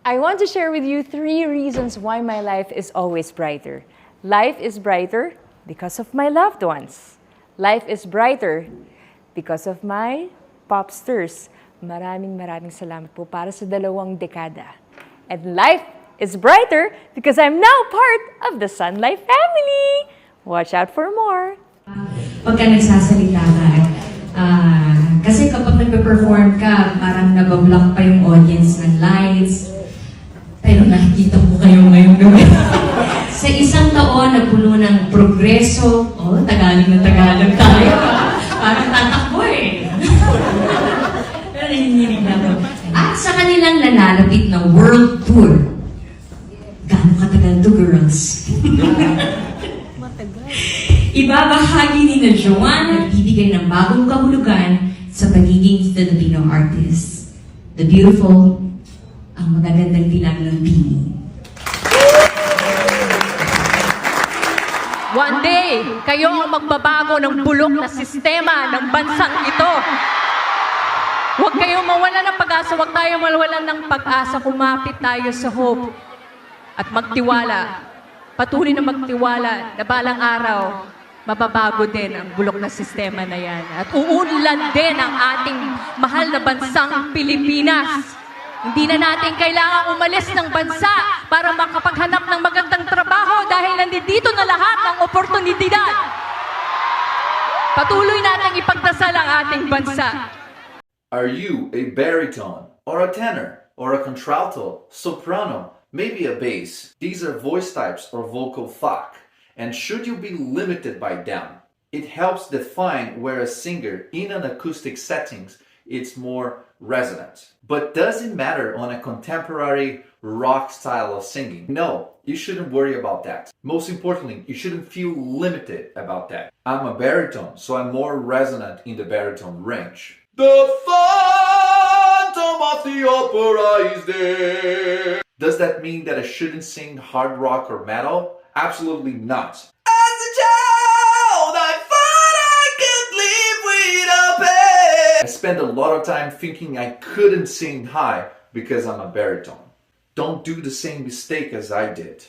I want to share with you 3 reasons why my life is always brighter. Life is brighter because of my loved ones. Life is brighter because of my popsters. Maraming salamat po para sa 2 dekada. And life is brighter because I'm now part of the Sun Life family. Watch out for more. Pagka nagsasalita ka, kasi kapag nagpe-perform ka, parang nabablock pa yung audience ng lights. Pero nakikita ko kayo ngayong gabi. Sa isang taon na puno ng progreso, Tagalog na Tagalog tayo. Parang tatakbo eh. Pero nanininig na ako. At sa kanilang nalalapit na world tour, gano'ng katagal to, girls? Ibabahagi ni na Joanne at bibigay ng bagong kahulugan sa pagiging Filipino artist. The beautiful, ang magagandang tilang ng Bini. One day, kayo ang magbabago ng bulok na sistema ng bansang ito. Huwag kayong mawala ng pag-asa, huwag tayong mawalan ng pag-asa, kumapit tayo sa hope at magtiwala. Patuloy na magtiwala na balang araw, mababago din ang bulok na sistema na yan. At uunlad din ang ating mahal na bansang Pilipinas. Hindi na natin kailangang umalis ng bansa para makapaghanap ng magandang trabaho dahil nandito na lahat ng oportunidad. Patuloy natin ipagdasal ang ating bansa. Are you a baritone, or a tenor, or a contralto, soprano, maybe a bass? These are voice types or vocal fuck. And should you be limited by them? It helps define where a singer in an acoustic settings it's more resonant. But does it matter on a contemporary rock style of singing? No, you shouldn't worry about that. Most importantly, you shouldn't feel limited about that. I'm a baritone, so I'm more resonant in the baritone range. The Phantom of the Opera is there. Does that mean that I shouldn't sing hard rock or metal? Absolutely not. As a child, I thought I could live without pain. I spent a lot of time thinking I couldn't sing high because I'm a baritone. Don't do the same mistake as I did.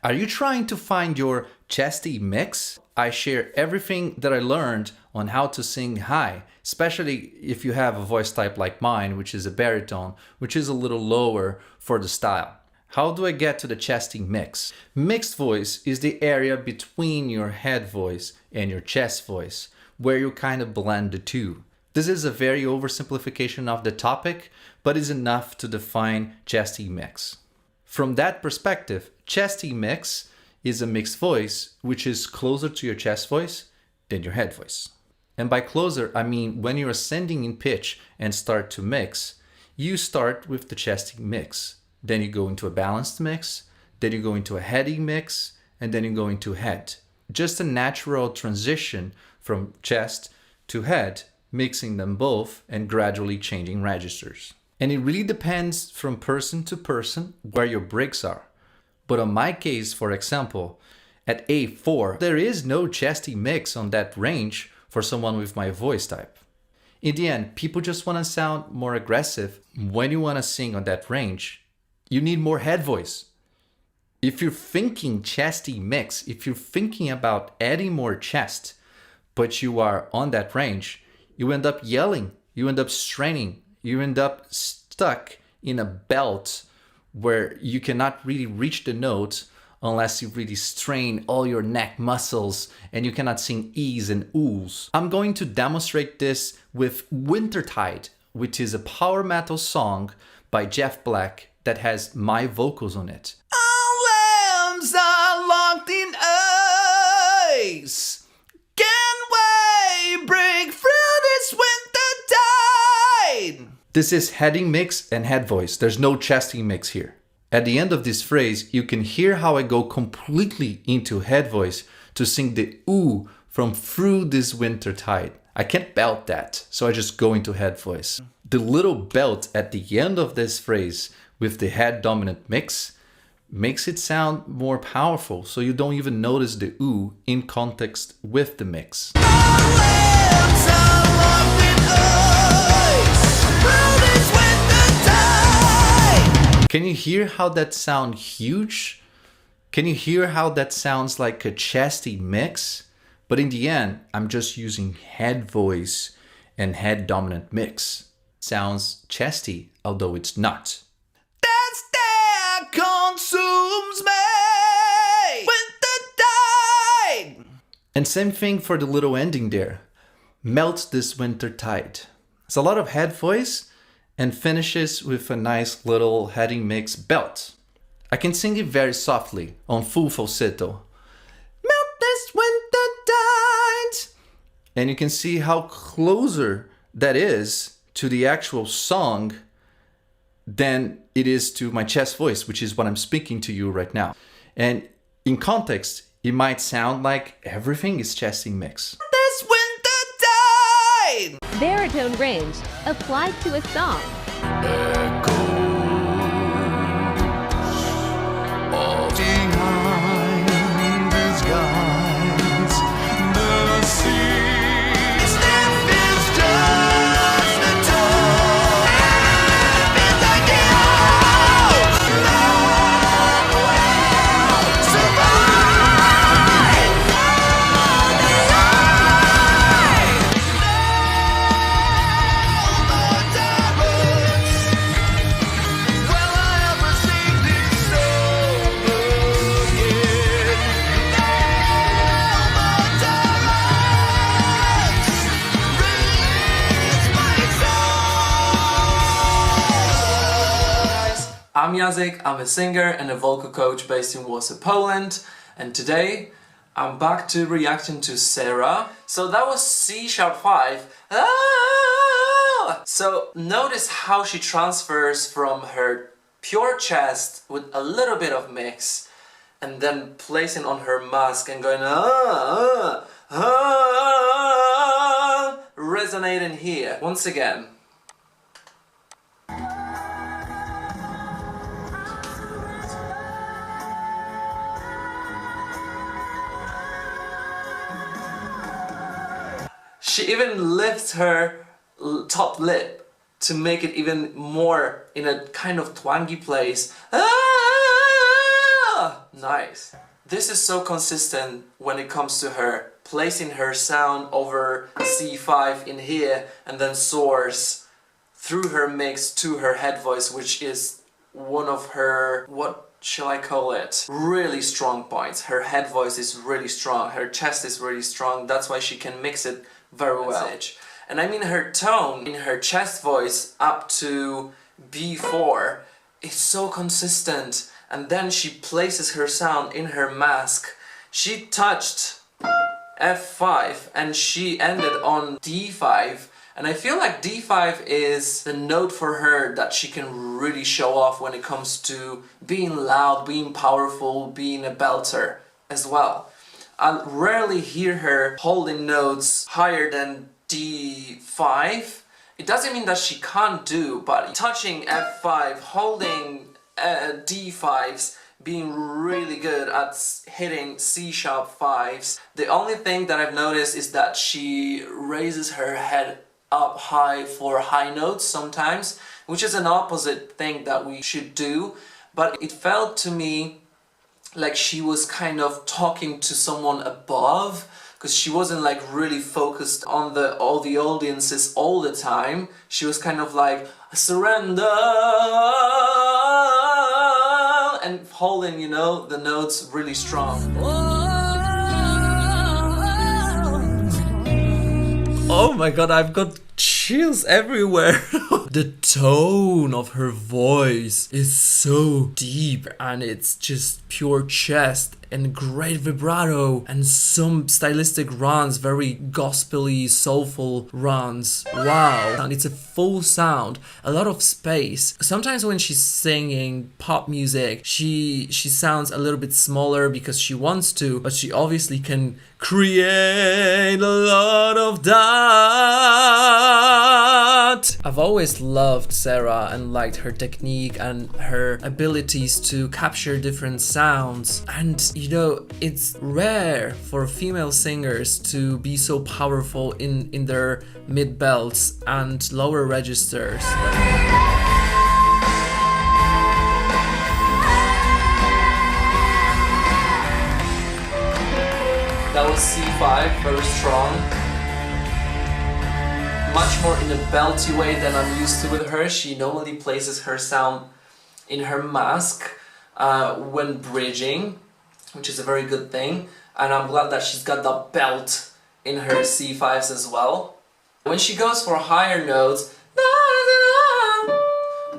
Are you trying to find your chesty mix? I share everything that I learned on how to sing high, especially if you have a voice type like mine, which is a baritone, which is a little lower for the style. How do I get to the chesty mix? Mixed voice is the area between your head voice and your chest voice, where you kind of blend the two. This is a very oversimplification of the topic, but is enough to define chesty mix. From that perspective, chesty mix is a mixed voice which is closer to your chest voice than your head voice. And by closer, I mean when you're ascending in pitch and start to mix, you start with the chesty mix. Then you go into a balanced mix, then you go into a heady mix, and then you go into head. Just a natural transition from chest to head, mixing them both and gradually changing registers. And it really depends from person to person where your breaks are. But on my case, for example, at A4, there is no chesty mix on that range for someone with my voice type. In the end, people just want to sound more aggressive. When you want to sing on that range, you need more head voice. If you're thinking chesty mix, if you're thinking about adding more chest, but you are on that range, you end up yelling, you end up straining, you end up stuck in a belt where you cannot really reach the notes unless you really strain all your neck muscles and you cannot sing E's and Oo's. I'm going to demonstrate this with Wintertide, which is a power metal song by Jeff Black that has my vocals on it. Our lambs are locked in ice. Can we break through this winter tide? This is heading mix and head voice. There's no chesty mix here. At the end of this phrase, you can hear how I go completely into head voice to sing the ooh from through this winter tide. I can't belt that, so I just go into head voice. The little belt at the end of this phrase with the head dominant mix makes it sound more powerful, so you don't even notice the ooh in context with the mix. Can you hear how that sounds huge? Can you hear how that sounds like a chesty mix? But in the end, I'm just using head voice and head dominant mix. Sounds chesty, although it's not. Dance that consumes me with the tide. And same thing for the little ending there. Melt this winter tide. It's a lot of head voice and finishes with a nice little heading mix belt. I can sing it very softly on full falsetto. Melt this winter tide. And you can see how closer that is to the actual song than it is to my chest voice, which is what I'm speaking to you right now. And in context, it might sound like everything is chesty mix. This winter tide. Baritone range applied to a song. I'm Jacek, I'm a singer and a vocal coach based in Warsaw, Poland, and today I'm back to reacting to Sarah. So that was C#5. So notice how she transfers from her pure chest with a little bit of mix and then placing on her mask and going resonating here. Once again. She even lifts her top lip to make it even more in a kind of twangy place. Nice. This is so consistent when it comes to her placing her sound over C5 in here and then soars through her mix to her head voice, which is one of her, what shall I call it, really strong points. Her head voice is really strong, her chest is really strong, that's why she can mix it very well. And I mean her tone in her chest voice up to B4 is so consistent, and then she places her sound in her mask. She touched F5 and she ended on D5, and I feel like D5 is the note for her that she can really show off when it comes to being loud, being powerful, being a belter as well. I rarely hear her holding notes higher than D5. It doesn't mean that she can't do, but touching F5, holding D5s, being really good at hitting C#5s. The only thing that I've noticed is that she raises her head up high for high notes sometimes, which is an opposite thing that we should do, but it felt to me like she was kind of talking to someone above, because she wasn't like really focused on all the audiences all the time. She was kind of like surrender and holding, you know, the notes really strong. Oh my god, I've got chills everywhere. The tone of her voice is so deep and it's just pure chest and great vibrato and some stylistic runs, very gospel-y, soulful runs. Wow. And it's a full sound, a lot of space. Sometimes when she's singing pop music, she sounds a little bit smaller because she wants to, but she obviously can create a lot of that. I've always loved Sarah and liked her technique and her abilities to capture different sounds. And you know, it's rare for female singers to be so powerful in their mid belts and lower registers. C5, very strong. Much more in a belty way than I'm used to with her. She normally places her sound in her mask when bridging, which is a very good thing. And I'm glad that she's got that belt in her C5s as well. When she goes for higher notes,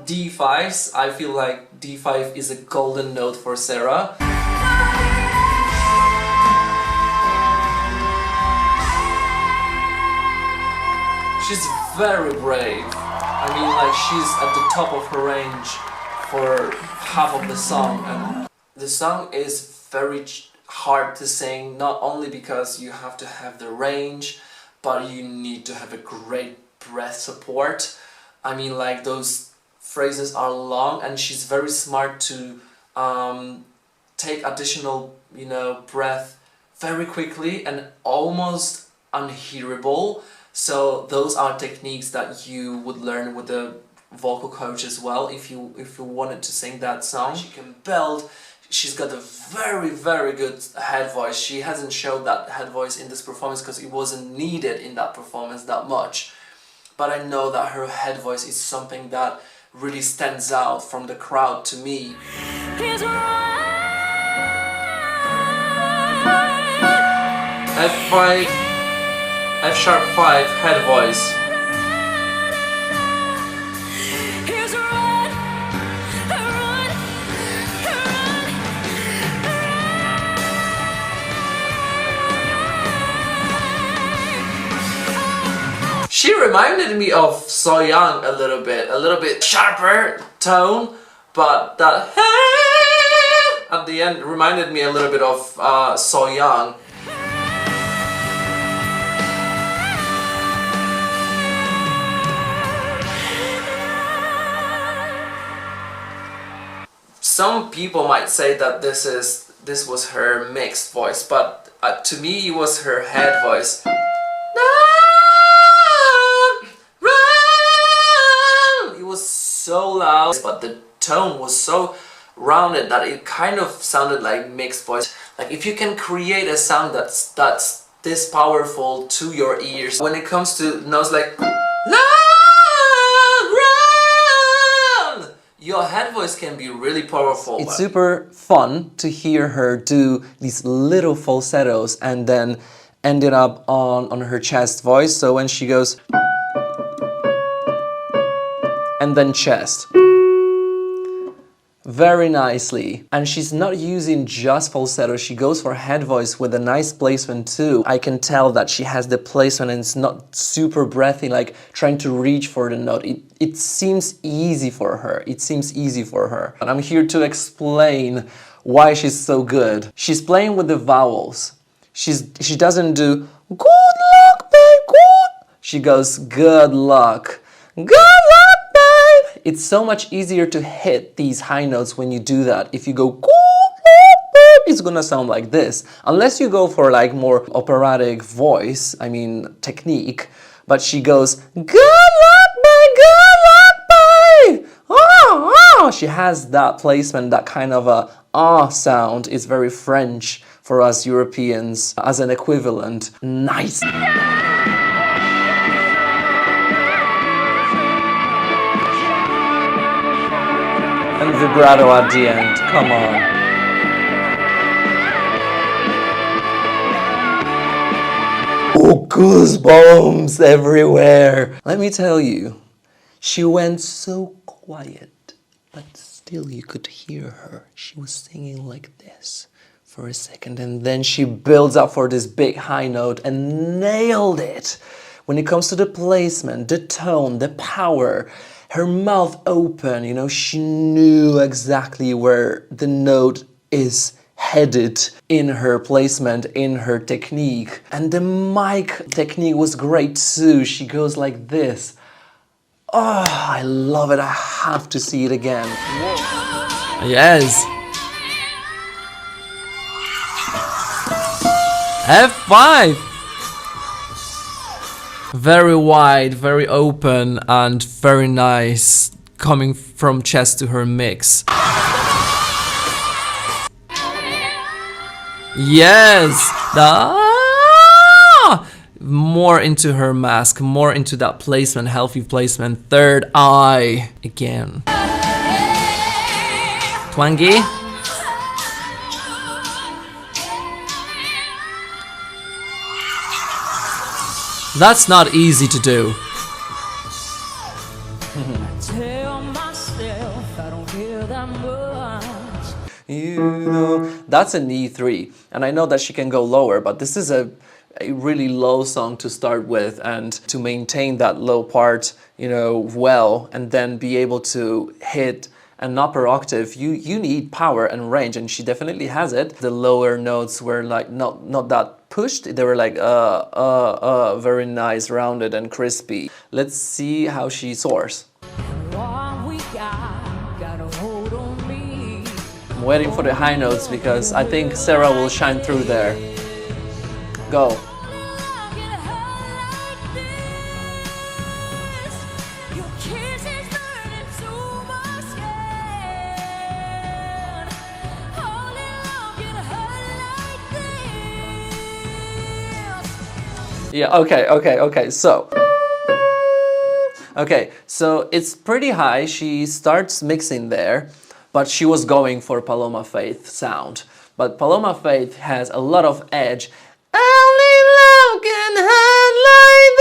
D5s, I feel like D5 is a golden note for Sarah. She's very brave. I mean, like, she's at the top of her range for half of the song. And the song is very hard to sing, not only because you have to have the range, but you need to have a great breath support. I mean, like, those phrases are long, and she's very smart to take additional, you know, breath very quickly and almost unhearable. So those are techniques that you would learn with a vocal coach as well if you wanted to sing that song. She can belt. She's got a very, very good head voice. She hasn't showed that head voice in this performance because it wasn't needed in that performance that much. But I know that her head voice is something that really stands out from the crowd to me. F5, F sharp 5, head voice. She reminded me of So Young a little bit sharper tone, but that at the end reminded me a little bit of So Young. Some people might say that this was her mixed voice, but to me it was her head voice. It was so loud, but the tone was so rounded that it kind of sounded like mixed voice. Like, if you can create a sound that's this powerful to your ears, when it comes to notes like your head voice can be really powerful. It's super fun to hear her do these little falsettos and then ended up on her chest voice. So when she goes and then chest, very nicely. And she's not using just falsetto, she goes for head voice with a nice placement too. I can tell that she has the placement and it's not super breathy, like trying to reach for the note. It seems easy for her. It seems easy for her. And I'm here to explain why she's so good. She's playing with the vowels. She doesn't do good luck, babe, good. She goes good luck, good luck, babe. It's so much easier to hit these high notes when you do that. If you go good luck, babe, it's gonna sound like this. Unless you go for like more operatic voice, I mean technique. But she goes good luck, babe, good luck, babe. Oh, oh. She has that placement, that kind of a sound. It's very French for us Europeans as an equivalent. Nice. And vibrato at the end, come on. Oh, goosebumps everywhere. Let me tell you, she went so quiet, but still you could hear her. She was singing like this for a second, and then she builds up for this big high note and nailed it. When it comes to the placement, the tone, the power, her mouth open, you know, she knew exactly where the note is headed in her placement, in her technique. And the mic technique was great too. She goes like this. Oh, I love it. I have to see it again. Whoa. Yes. F5. Very wide, very open, and very nice, coming from chest to her mix. Yes! more into her mask, more into that placement, healthy placement. Third eye again. Twangy. That's not easy to do. You know, that's an E3, and I know that she can go lower, but this is a really low song to start with, and to maintain that low part, you know, well, and then be able to hit an upper octave, you need power and range, and she definitely has it. The lower notes were like not that pushed, they were like very nice, rounded and crispy. Let's see how she soars. I'm waiting for the high notes because I think Sarah will shine through there. Go. Yeah, okay, so it's pretty high. She starts mixing there, but she was going for Paloma Faith sound. But Paloma Faith has a lot of edge. Only love can hurt like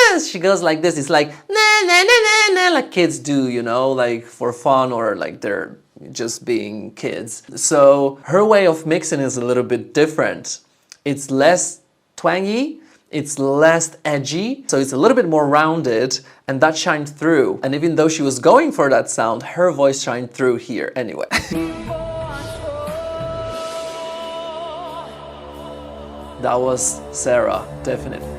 this. She goes like this. It's like na na na na na, like kids do, you know, like for fun, or like they're just being kids. So her way of mixing is a little bit different. It's less twangy, it's less edgy, so it's a little bit more rounded, and that shined through. And even though she was going for that sound, her voice shined through here anyway. That was Sarah, definitely.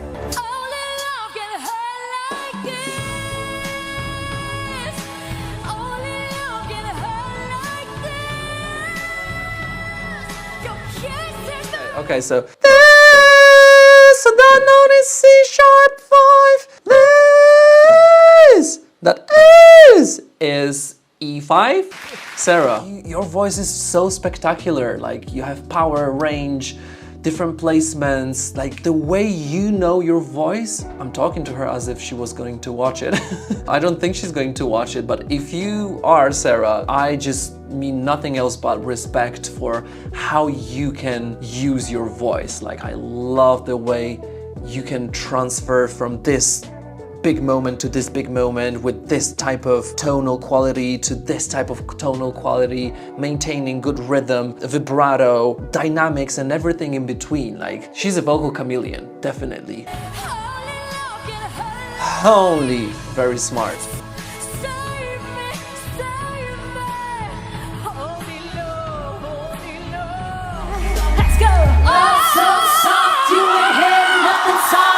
Okay, so that note is C sharp 5. That is E5. Sarah, your voice is so spectacular. Like, you have power, range, different placements, like the way you know your voice. I'm talking to her as if she was going to watch it. I don't think she's going to watch it, but if you are Sarah, I just mean nothing else but respect for how you can use your voice. Like, I love the way you can transfer from this big moment to this big moment with this type of tonal quality to this type of tonal quality, maintaining good rhythm, vibrato, dynamics, and everything in between. Like, she's a vocal chameleon, definitely. Holy, very smart. Let's go! Oh, so soft, you ain't had nothing soft.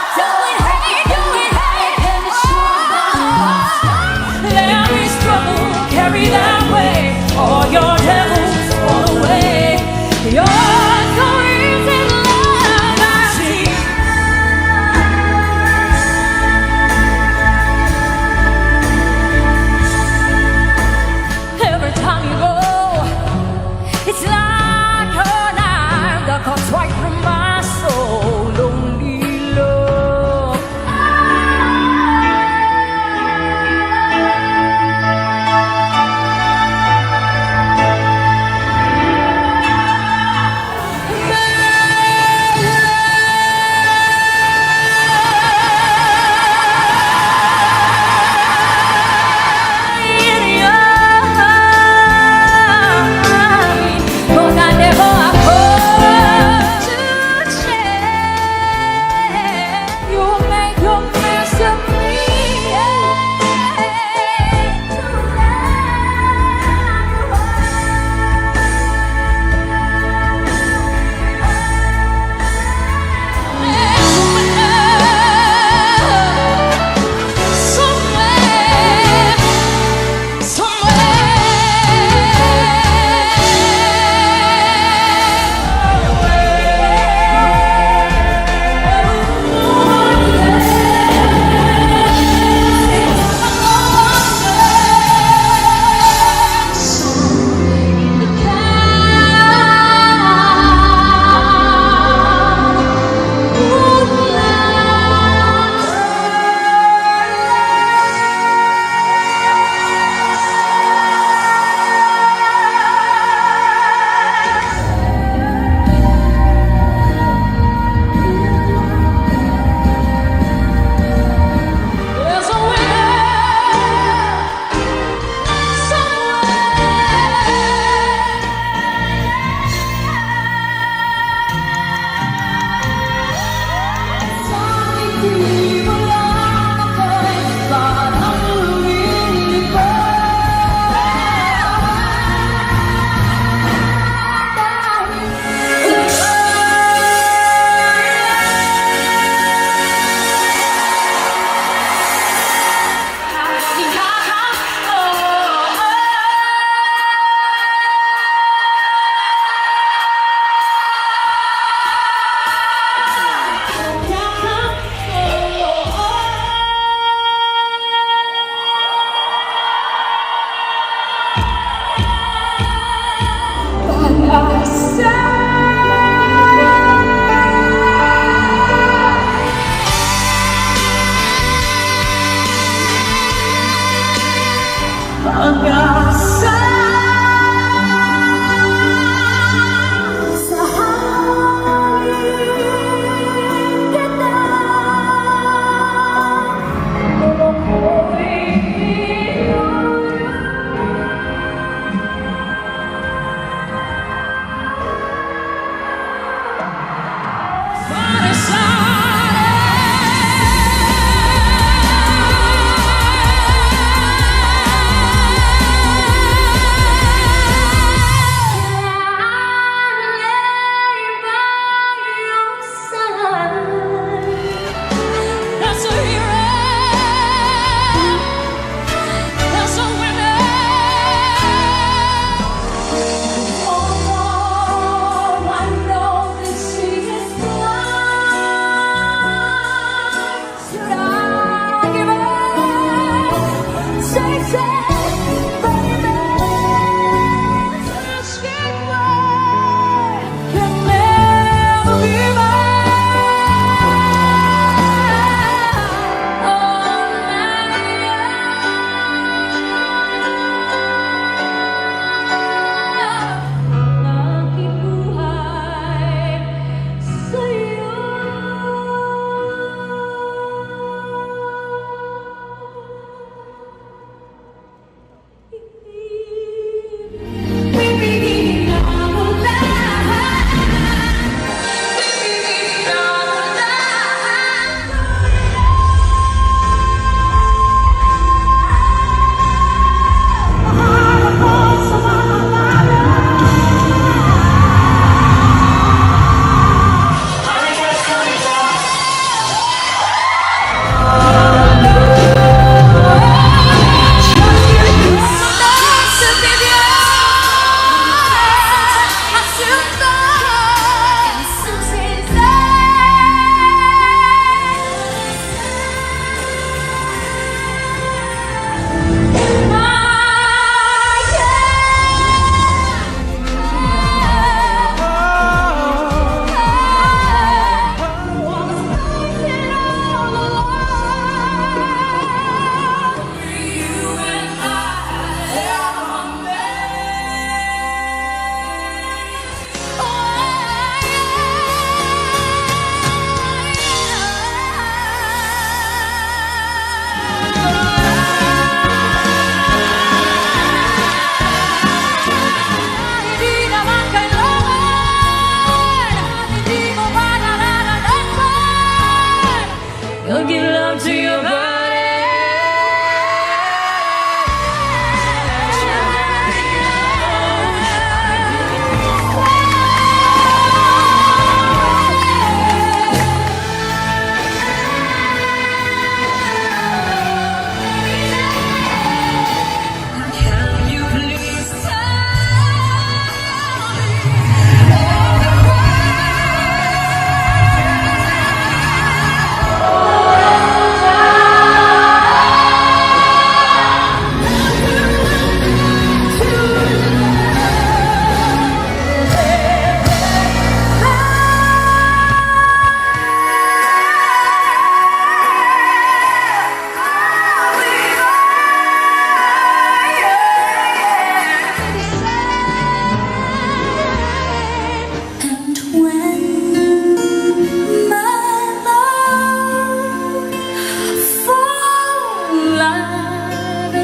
Carry that way, all your devils fall away. You're so easy to love, I see.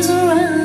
is around.